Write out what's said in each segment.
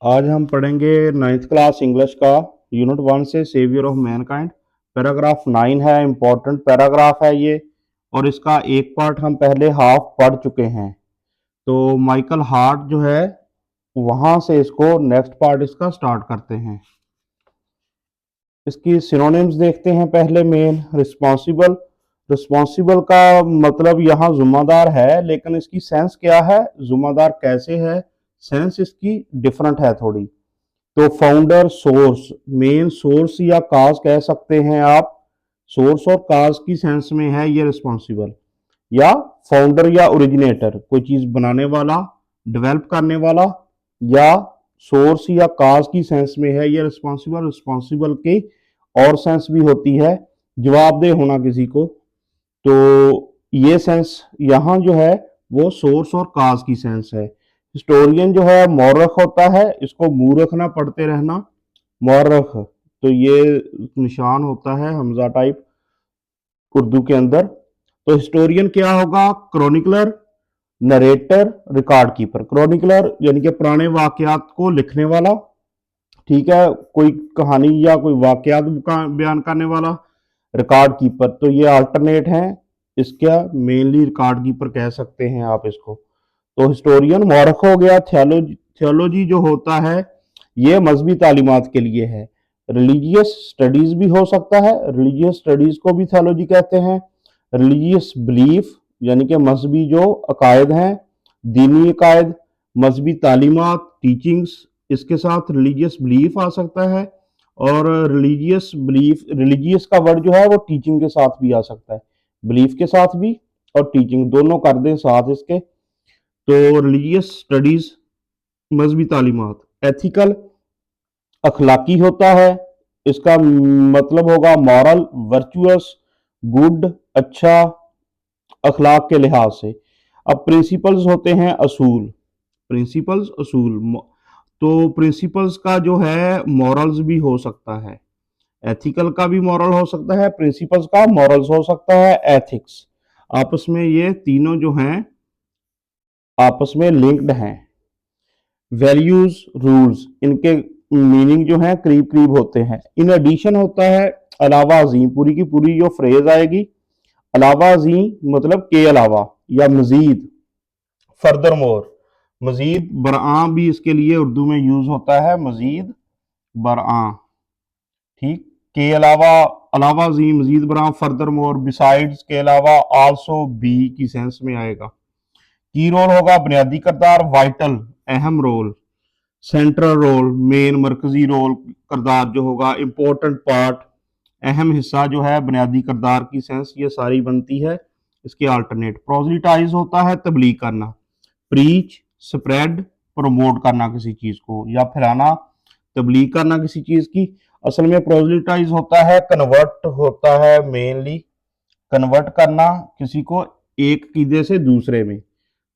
आज हम पढ़ेंगे नाइन्थ क्लास इंग्लिश का यूनिट 1 से सेवियर ऑफ मैनकाइंड। पैराग्राफ 9 है, इम्पोर्टेंट पैराग्राफ है ये। और इसका एक पार्ट हम पहले हाफ पढ़ चुके हैं। तो माइकल हार्ट जो है वहां से इसको नेक्स्ट पार्ट इसका स्टार्ट करते हैं। इसकी सिनोनिम्स देखते हैं पहले। Main responsible. रिस्पॉन्सिबल का मतलब यहाँ जिम्मेदार है, लेकिन इसकी सेंस क्या है, जिम्मेदार कैसे है, सेंस इसकी डिफरेंट है थोड़ी। तो फाउंडर, सोर्स, मेन सोर्स या काज कह सकते हैं आप। सोर्स और काज की सेंस में है ये रिस्पॉन्सिबल। या फाउंडर या ओरिजिनेटर, कोई चीज बनाने वाला, डेवलप करने वाला, या सोर्स या काज की सेंस में है ये रिस्पॉन्सिबल। रिस्पॉन्सिबल की और सेंस भी होती है, जवाबदेह होना किसी को। तो ये सेंस यहाँ जो है वो सोर्स और काज की सेंस है। हिस्टोरियन जो है मौरख होता है, इसको मूर्ख ना पढ़ते रहना, मौरख। तो ये निशान होता है हमजा टाइप उर्दू के अंदर। तो हिस्टोरियन क्या होगा, chronicler, narrator, record keeper. Chronicler यानी कि पुराने वाकयात को लिखने वाला, ठीक है, कोई कहानी या कोई वाकयात बयान करने वाला। रिकॉर्ड कीपर, तो ये अल्टरनेट है इसका, मेनली रिकॉर्ड कीपर कह सकते हैं आप इसको। तो हिस्टोरियन मौरख हो गया। थियोलॉजी, थियोलॉजी जो होता है ये मजहबी तालीमात के लिए है। रिलीजियस स्टडीज भी हो सकता है, रिलीजियस स्टडीज को भी थियोलॉजी कहते हैं। रिलीजियस बिलीफ यानी कि मजहबी जो अकायद हैं, दीनी अकायद, मजहबी तालीमात, टीचिंग्स, इसके साथ रिलीजियस बिलीफ आ सकता है। और रिलीजियस बिलीफ, रिलीजियस का वर्ड जो है वो टीचिंग के साथ भी आ सकता है, बिलीफ के साथ भी और टीचिंग दोनों कर दें साथ इसके। तो रिलीजियस स्टडीज, मजहबी तालीमात। एथिकल अखलाकी होता है, इसका मतलब होगा मॉरल, वर्चुअस, गुड, अच्छा, अखलाक के लिहाज से। अब प्रिंसिपल्स होते हैं असूल। प्रिंसिपल्स असूल, तो प्रिंसिपल्स का जो है मॉरल्स भी हो सकता है, एथिकल का भी मॉरल हो सकता है, प्रिंसिपल्स का मॉरल्स हो सकता है, एथिक्स। आपस में ये तीनों जो हैं आपस में लिंक्ड हैं। वैल्यूज, रूल्स, इनके मीनिंग जो है करीब करीब होते हैं। इन एडिशन होता है अलावा अजीम, पूरी की पूरी जो फ्रेज आएगी अलावा अजीम मतलब के अलावा या मजीद, फर्दर मोर, मजीद बरआ भी इसके लिए उर्दू में यूज होता है, मजीद बरआ, ठीक। के अलावा, अलावा अजीम, मजीद बरआ, फर्दर मोर, बिसाइड्स, के अलावा, आल्सो, बी की सेंस में आएगा। की रोल होगा बुनियादी किरदार, वाइटल अहम रोल, सेंट्रल रोल मेन मरकजी रोल किरदार जो होगा, इंपॉर्टेंट पार्ट अहम हिस्सा जो है बुनियादी किरदार की सेंस ये सारी बनती है इसके अल्टरनेट। प्रोजलिटाइज होता है तबलीग करना, प्रीच, स्प्रेड, प्रमोट करना किसी चीज को या फैलाना, तबलीग करना किसी चीज की। असल में प्रोजलिटाइज होता है कन्वर्ट होता है, मेनली कन्वर्ट करना किसी को एक कीदे से दूसरे में।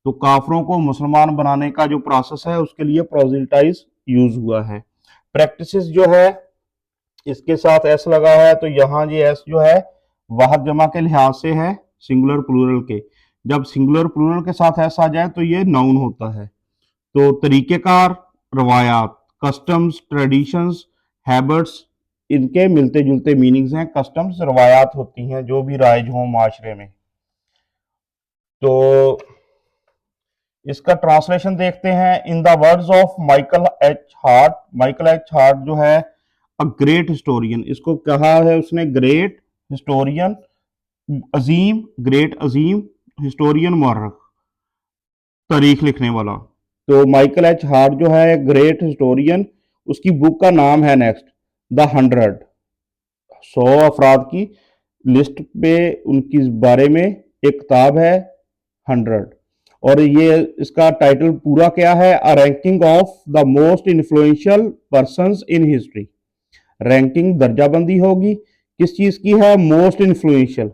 तो काफरों को मुसलमान बनाने का जो प्रोसेस है उसके लिए प्रोजलिटाइज यूज हुआ है। प्रैक्टिस जो है इसके साथ एस लगा है, तो यहाँ ये एस जो है वाहद जमा के लिहाज से है सिंगुलर प्लूरल के। जब सिंगुलर प्लूरल के साथ एस आ जाए तो ये नाउन होता है। तो तरीकेकार, रवायात, कस्टम्स, ट्रेडिशंस, हैबिट्स, इनके मिलते जुलते मीनिंग्स हैं। कस्टम्स रवायात होती हैं जो भी राइज हों माशरे में। तो इसका ट्रांसलेशन देखते हैं। In the words of Michael H heart, Michael H heart जो है अ ग्रेट हिस्टोरियन, इसको कहा है उसने ग्रेट हिस्टोरियन, अजीम, ग्रेट अजीम हिस्टोरियन, मौरख, तारीख लिखने वाला। तो माइकल एच हार्ट जो है ग्रेट हिस्टोरियन, उसकी बुक का नाम है नेक्स्ट द 100, 100 अफराद की लिस्ट पे उनकी बारे में एक किताब है 100। और ये इसका टाइटल पूरा क्या है, a ranking of the most influential persons in history. Ranking दर्जाबंदी होगी किस चीज की है, most influential,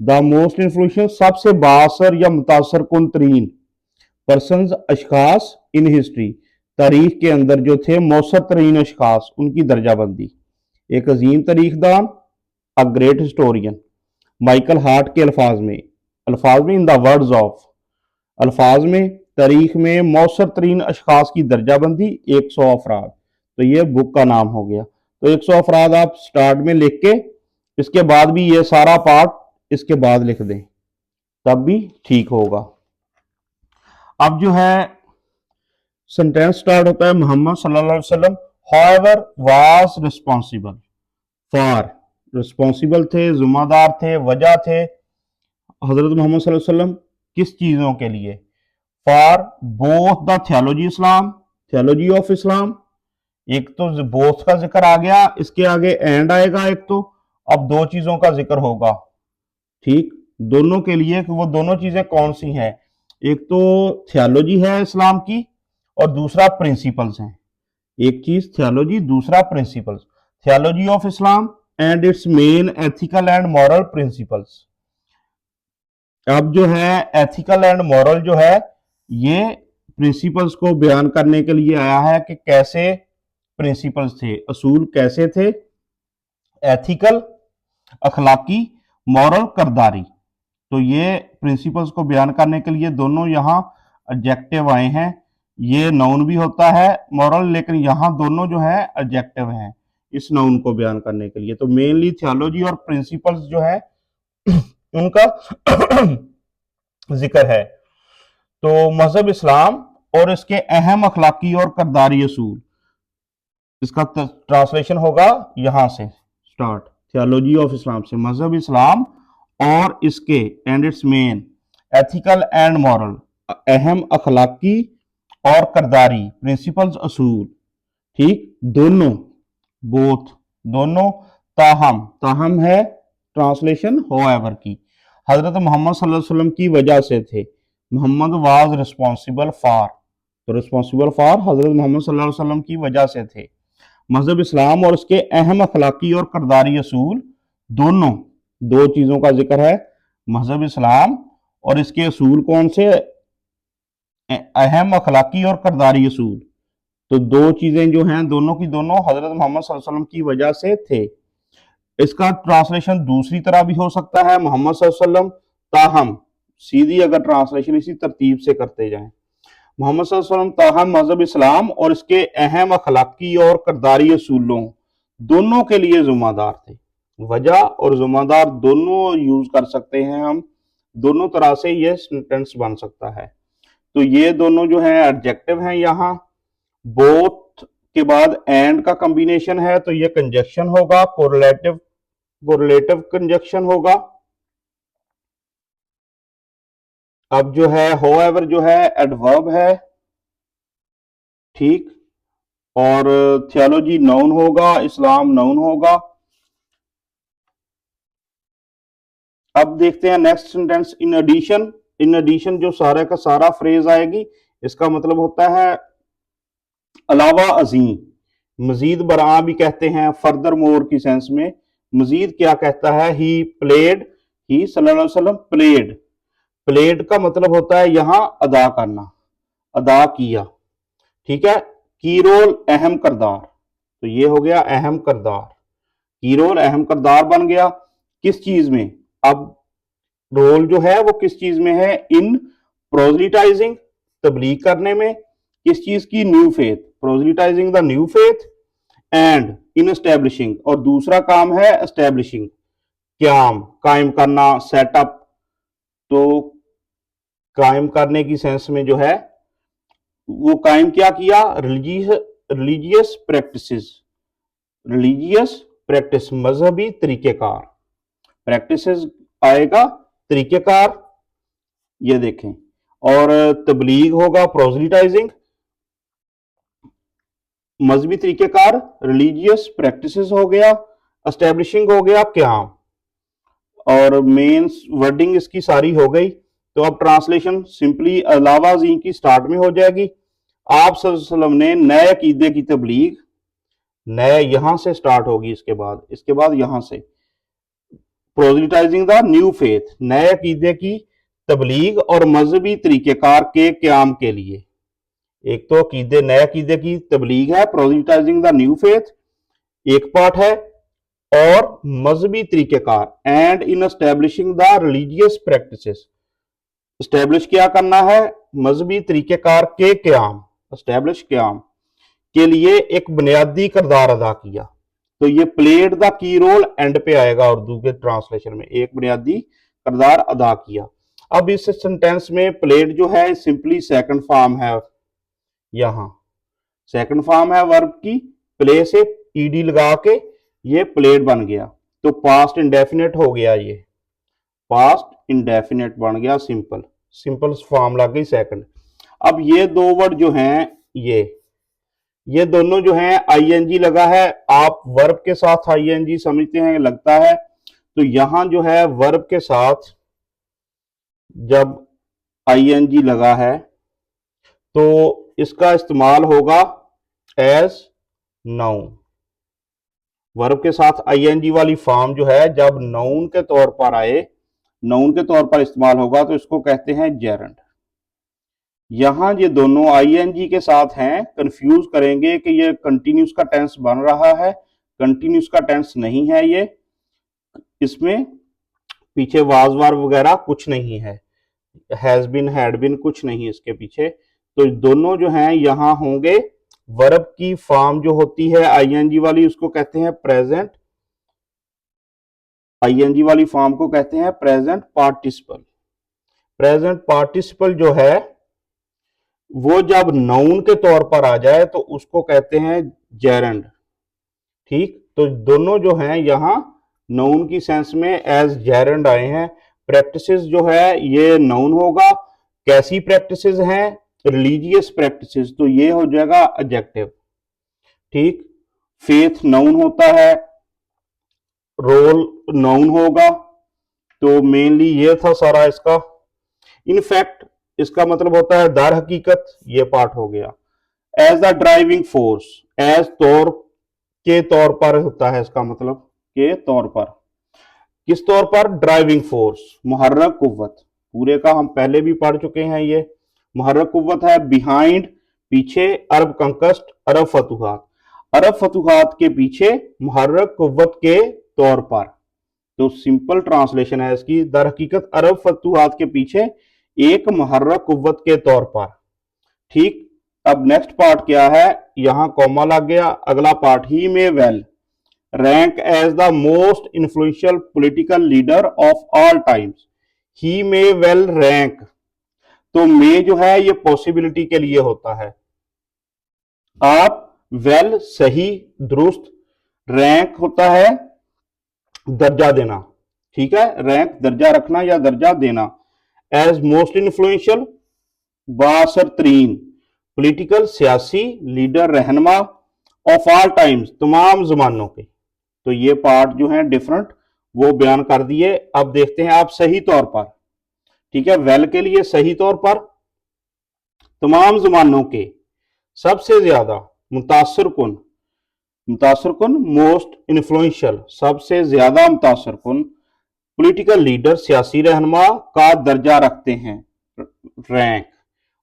the most influential सबसे बासर या मुतासर कुन तरीन पर्सनस अशखास इन हिस्ट्री, तारीख के अंदर जो थे मौसर तरीन अशखास उनकी दर्जाबंदी। एक अजीम तारीखदान, a great historian, Michael Hart के अल्फाज में इन द वर्ड्स ऑफ, अल्फाज में तारीख में मौसर तरीन अशखास की दर्जाबंदी 100 अफराद। तो ये बुक का नाम हो गया। तो 100 अफराद आप स्टार्ट में लिख के इसके बाद भी ये सारा पार्ट इसके बाद लिख दें, तब भी ठीक होगा। अब जो है सेंटेंस स्टार्ट होता है मोहम्मद सल्लल्लाहु अलैहि वसल्लम however was responsible for, responsible थे, जिम्मेदार थे, वजह थे हजरत मोहम्मद सल्लल्लाहु अलैहि वसल्लम किस चीजों के लिए, for both the theology Islam, theology of Islam. एक तो बोथ का जिक्र आ गया, इसके आगे एंड आएगा एक, तो अब दो चीजों का जिक्र होगा, ठीक, दोनों के लिए। कि वो दोनों चीजें कौन सी हैं, एक तो थियोलॉजी है इस्लाम की और दूसरा प्रिंसिपल्स हैं। एक चीज थियोलॉजी, दूसरा principles, theology of Islam and it's main ethical and moral principles. अब जो है एथिकल एंड मॉरल जो है ये प्रिंसिपल्स को बयान करने के लिए आया है कि कैसे प्रिंसिपल्स थे, असूल कैसे थे, एथिकल अखलाकी, मॉरल करदारी। तो ये प्रिंसिपल्स को बयान करने के लिए दोनों यहाँ एडजेक्टिव आए हैं। ये नाउन भी होता है मॉरल, लेकिन यहाँ दोनों जो है एडजेक्टिव हैं इस नाउन को बयान करने के लिए। तो मेनली थियोलॉजी और प्रिंसिपल्स जो है उनका जिक्र है। तो मजहब इस्लाम और इसके अहम अखलाकी और करदारी असूल, इसका ट्रांसलेशन होगा यहां से स्टार्ट, थियोलॉजी ऑफ इस्लाम से, मजहब इस्लाम और इसके and it's main ethical and moral, अहम अखलाकी और करदारी प्रिंसिपल्स असूल, ठीक, दोनों, बोथ, दोनों, ताहम, ताहम है ट्रांसलेशन होएवर की, हजरत मोहम्मद सल्लल्लाहु अलैहि वसल्लम की वजह से थे। मोहम्मद वाज रिस्पॉन्सिबल फॉर, तो रिस्पॉन्सिबल फॉर हजरत मोहम्मद सल्लल्लाहु अलैहि वसल्लम की वजह से थे। मजहब इस्लाम और उसके अहम अखलाकी और करदारी असूल, दोनों, दो चीजों का जिक्र है, मजहब इस्लाम और इसके असूल कौन से, अहम अखलाकी और करदारी असूल। तो दो चीजें जो हैं दोनों की दोनों हजरत मोहम्मद सल्लल्लाहु अलैहि वसल्लम की वजह से थे। इसका ट्रांसलेशन दूसरी तरह भी हो सकता है, मोहम्मद सल्लल्लाहु अलैहि वसल्लम ताहम, सीधी अगर ट्रांसलेशन इसी तरतीब से करते जाएं, मोहम्मद सल्लल्लाहु अलैहि वसल्लम ताहम मजहब इस्लाम और इसके अहम अखलाकी और करदारी असूलों दोनों के लिए जिम्मेदार थे। वजह और जिम्मेदार दोनों यूज कर सकते हैं हम, दोनों तरह से ये सेंटेंस बन सकता है। तो ये दोनों जो है एडजेक्टिव हैं, यहाँ बोथ के बाद एंड का कॉम्बिनेशन है, तो ये कंजक्शन होगा, कोरिलेटिव, कोरिलेटिव कंजक्शन होगा। अब जो है होएवर जो है एडवर्ब है, ठीक, और थियोलॉजी नाउन होगा, इस्लाम नाउन होगा। अब देखते हैं next sentence, in addition. In addition जो सारे का सारा फ्रेज आएगी, इसका मतलब होता है अलावा अजीम, मजीद बरा भी कहते हैं, फर्दर मोर की सेंस में। मजीद क्या कहता है, ही प्लेड, ही सल्लल्लाहु अलैहि वसल्लम प्लेड, प्लेड का मतलब होता है यहां अदा करना, अदा किया, ठीक है, की रोल अहम करदार, तो ये हो गया अहम करदार, की रोल अहम करदार बन गया किस चीज में, अब रोल जो है वो किस चीज में है, इन प्रोजलिटाइजिंग, तबलीग करने में, किस चीज की, new faith, proselytizing the new faith, and in establishing, और दूसरा काम है एस्टेब्लिशिंग, क्याम, कायम करना, सेटअप। तो कायम करने की सेंस में जो है वो कायम क्या किया, रिलीजियस प्रैक्टिसेस, रिलीजियस प्रैक्टिस, मजहबी तरीकेकार, प्रैक्टिसेस आएगा, तरीकेकार, ये देखें, और तबलीग होगा प्रोजलिटाइजिंग, मजहबी तरीकेकार, रिलीजियस प्रैक्टिसेस हो गया, एस्टेब्लिशिंग हो गया क्याम, और मेन वर्डिंग इसकी सारी हो गई। तो अब ट्रांसलेशन सिंपली अलावा जी की स्टार्ट में हो जाएगी, आप सल्लल्लाहु अलैहि वसल्लम ने नए अकीदे की तबलीग, नए यहां से स्टार्ट होगी, इसके बाद यहां से प्रोजलिटाइजिंग द न्यू फेथ, नए अकीदे की तबलीग और मजहबी तरीकेकार के क्याम के लिए। एक तो अकीदे, नए अकीदे की तबलीग है, प्रोजलिटाइजिंग द न्यू फेथ एक पार्ट है, और मजहबी तरीकेकार, and in establishing the religious practices, establish क्या करना है, मजहबी तरीकेकार के क्याम, स्टैब्लिश क्याम के लिए एक बुनियादी किरदार अदा किया। तो ये played the key role and पे आएगा उर्दू के ट्रांसलेशन में, एक बुनियादी किरदार अदा किया। अब इस सेंटेंस में प्लेड जो है सिंपली सेकंड फॉर्म है, यहां सेकंड फॉर्म है वर्ब की, प्ले से ईडी लगा के ये प्लेड बन गया। तो पास्ट इंडेफिनेट हो गया, ये पास्ट इंडेफिनेट बन गया, सिंपल सिंपल फॉर्म लग गई सेकंड। अब ये दो वर्ड जो हैं, ये दोनों जो हैं आईएनजी लगा है, आप वर्ब के साथ आईएनजी समझते हैं लगता है, तो यहां जो है वर्ब के साथ जब आईएनजी लगा है तो इसका इस्तेमाल होगा एज नाउन। वर्ब के साथ आईएनजी वाली फॉर्म जो है जब नाउन के तौर पर आए, नाउन के तौर पर इस्तेमाल होगा तो इसको कहते हैं जेरंड। यहां ये दोनों आईएनजी के साथ हैं, कंफ्यूज करेंगे कि ये कंटिन्यूस का टेंस बन रहा है, कंटिन्यूस का टेंस नहीं है ये, इसमें पीछे वाज वार वगैरह कुछ नहीं है, हैज बिन हैड बिन कुछ नहीं इसके पीछे। तो दोनों जो हैं यहां होंगे, वर्ब की फॉर्म जो होती है आईएनजी वाली उसको कहते हैं प्रेजेंट, आईएनजी वाली फॉर्म को कहते हैं प्रेजेंट पार्टिसिपल। प्रेजेंट पार्टिसिपल जो है वो जब नाउन के तौर पर आ जाए तो उसको कहते हैं जेरंड। ठीक, तो दोनों जो हैं यहां नाउन की सेंस में एज जेरंड आए हैं। प्रैक्टिसेस जो है ये नाउन होगा, कैसी प्रैक्टिसेस हैं, रिलीजियस प्रैक्टिसेस, तो ये हो जाएगा एडजेक्टिव। ठीक, फेथ नाउन होता है, रोल नाउन होगा, तो मेनली ये था सारा इसका। इनफैक्ट इसका मतलब होता है दर हकीकत, ये पार्ट हो गया। As the driving force, as तौर के तौर पर होता है इसका मतलब, के तौर पर, किस तौर पर, ड्राइविंग फोर्स, मुहर्रक कुव्वत, पूरे का हम पहले भी पढ़ चुके हैं। ये मुहर्रक कुव्वत है, बिहाइंड पीछे, अरब कंकस्ट, अरब फतुहात, अरब फतुहात के पीछे मुहर्रक कुव्वत के तौर पर। तो सिंपल ट्रांसलेशन है इसकी, दर हकीकत अरब फतुहात के पीछे एक मुहर्रक कुव्वत के तौर पर। ठीक, अब नेक्स्ट पार्ट क्या है, यहां कॉमा लग गया, अगला part, he may well rank as the most influential political leader of all times. He may well rank, तो मे जो है ये पॉसिबिलिटी के लिए होता है, आप वेल सही दुरुस्त, रैंक होता है दर्जा देना, ठीक है, रैंक दर्जा रखना या दर्जा देना। एज मोस्ट इन्फ्लुएंशियल, बासर तरीन पोलिटिकल सियासी लीडर रहनमा ऑफ ऑल टाइम्स, तमाम जमानों के। तो ये पार्ट जो है डिफरेंट वो बयान कर दिए। अब देखते हैं आप सही तौर पर, ठीक है, वेल के लिए सही तौर पर, तमाम जमानों के सबसे ज्यादा मुतासर कुन, मुतासर कुन मोस्ट इन्फ्लुएंशियल सबसे ज्यादा मुतासर कुन पॉलिटिकल लीडर सियासी रहनुमा का दर्जा रखते हैं, रैंक।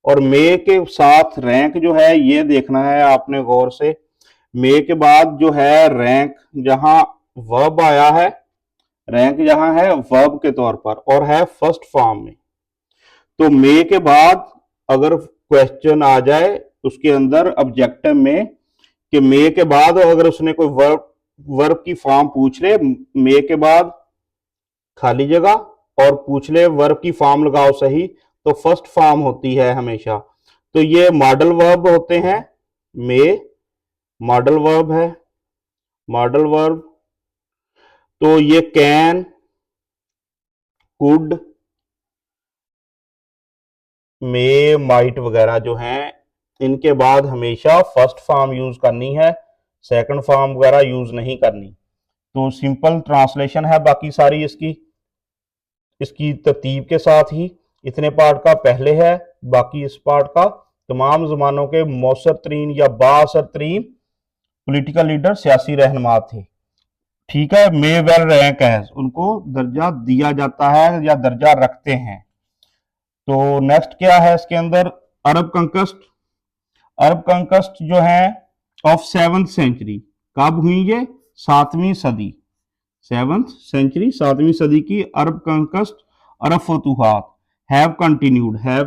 और मे के साथ रैंक जो है ये देखना है आपने गौर से, मे के बाद जो है रैंक जहां वर्ब आया है, रैंक जहां है वर्ब के तौर पर और है फर्स्ट फॉर्म में, तो मे के बाद अगर क्वेश्चन आ जाए उसके अंदर ऑब्जेक्टिव में कि मे के बाद अगर उसने कोई वर्ब की फॉर्म पूछ ले, मे के बाद खाली जगह और पूछ ले वर्ब की फॉर्म लगाओ सही, तो फर्स्ट फॉर्म होती है हमेशा। तो ये मॉडल वर्ब होते हैं, मे मॉडल वर्ब है, मॉडल वर्ब। तो ये कैन, कुड, मे, माइट वगैरह जो हैं, इनके बाद हमेशा फर्स्ट फॉर्म यूज करनी है, सेकंड फॉर्म वगैरह यूज नहीं करनी। तो सिंपल ट्रांसलेशन है बाकी सारी इसकी तरतीब के साथ ही, इतने पार्ट का पहले है, बाकी इस पार्ट का तमाम जमानों के मौसर तरीन या बासर तरीन पोलिटिकल लीडर सियासी रहनुमा थे, ठीक है, मे वेल रैंक एज, उनको दर्जा दिया जाता है या दर्जा रखते हैं। तो नेक्स्ट क्या है इसके अंदर, अरब कंकस्ट, अरब कंकस्ट जो है ऑफ 7th सेंचुरी, कब हुई ये, 7वीं सदी, 7th सेंचुरी 7वीं सदी की अरब कंकस्ट, अरब फतुहात, हैव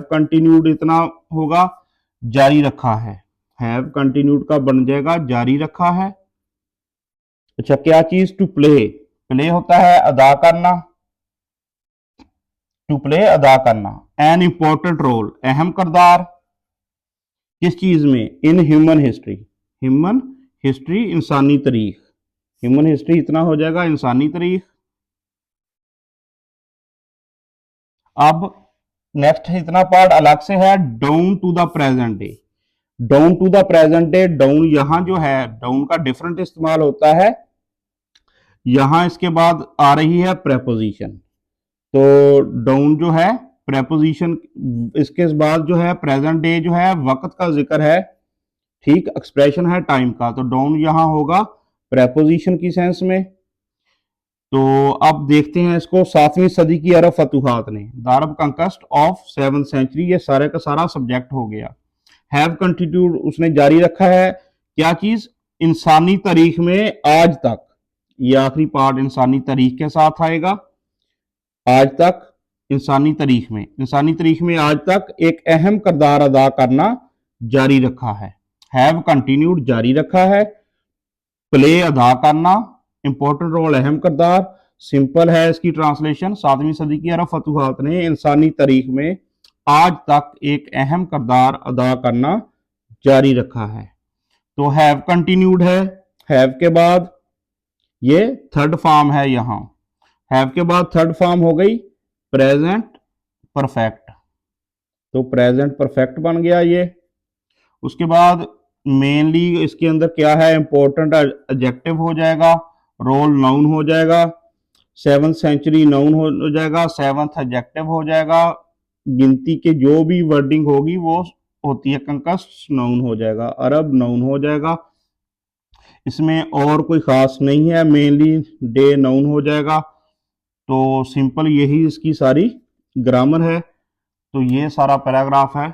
कंटिन्यूड इतना होगा जारी रखा है, हैव कंटिन्यूड का बन जाएगा जारी रखा है। अच्छा, क्या चीज? टू प्ले, प्ले होता है अदा करना, टू प्ले अदा करना। एन इंपॉर्टेंट रोल, अहम किरदार किस चीज में? In human history, human history इंसानी तारीख, ह्यूमन हिस्ट्री इतना हो जाएगा इंसानी तारीख। अब नेक्स्ट इतना पार्ट अलग से है, down to the present day. Down to the present day, down यहां जो है डाउन का डिफरेंट इस्तेमाल होता है, यहां इसके बाद आ रही है प्रेपोजिशन। तो डाउन जो है प्रेपोजिशन, इसके बाद जो है प्रेजेंट डे जो है वक्त का जिक्र है, ठीक, एक्सप्रेशन है टाइम का, तो डाउन यहां होगा प्रेपोजिशन की सेंस में। तो अब देखते हैं इसको, 7वीं सदी की अरब फतूहात ने, the Arab conquest of 7th century, ये सारे का सारा सब्जेक्ट हो गया। हैव कंटिन्यूड, उसने जारी रखा है क्या चीज? इंसानी तारीख में आज तक, ये आखिरी पार्ट इंसानी तारीख के साथ आएगा। आज तक इंसानी तारीख में आज तक एक अहम किरदार अदा करना जारी रखा है। हैव कंटिन्यूड जारी रखा है, प्ले अदा करना, इंपॉर्टेंट रोल अहम किरदार, सिंपल है इसकी ट्रांसलेशन, 7वीं सदी की अरब फतूहात ने इंसानी तारीख में आज तक एक अहम किरदार अदा करना जारी रखा है। तो हैव कंटिन्यूड है, हैव के बाद ये थर्ड फॉर्म है, यहां हैव के बाद थर्ड फॉर्म हो गई प्रेजेंट परफेक्ट, तो प्रेजेंट परफेक्ट बन गया ये। उसके बाद मेनली इसके अंदर क्या है? इंपॉर्टेंट एडजेक्टिव हो जाएगा, रोल नाउन हो जाएगा, 7th सेंचुरी नाउन हो जाएगा, 7th एडजेक्टिव हो जाएगा, गिनती के जो भी वर्डिंग होगी वो होती है कंकस्ट नाउन हो जाएगा, अरब नाउन हो जाएगा, इसमें और कोई खास नहीं है, मेनली डे नाउन हो जाएगा। तो सिंपल यही इसकी सारी ग्रामर है। तो ये सारा पैराग्राफ है।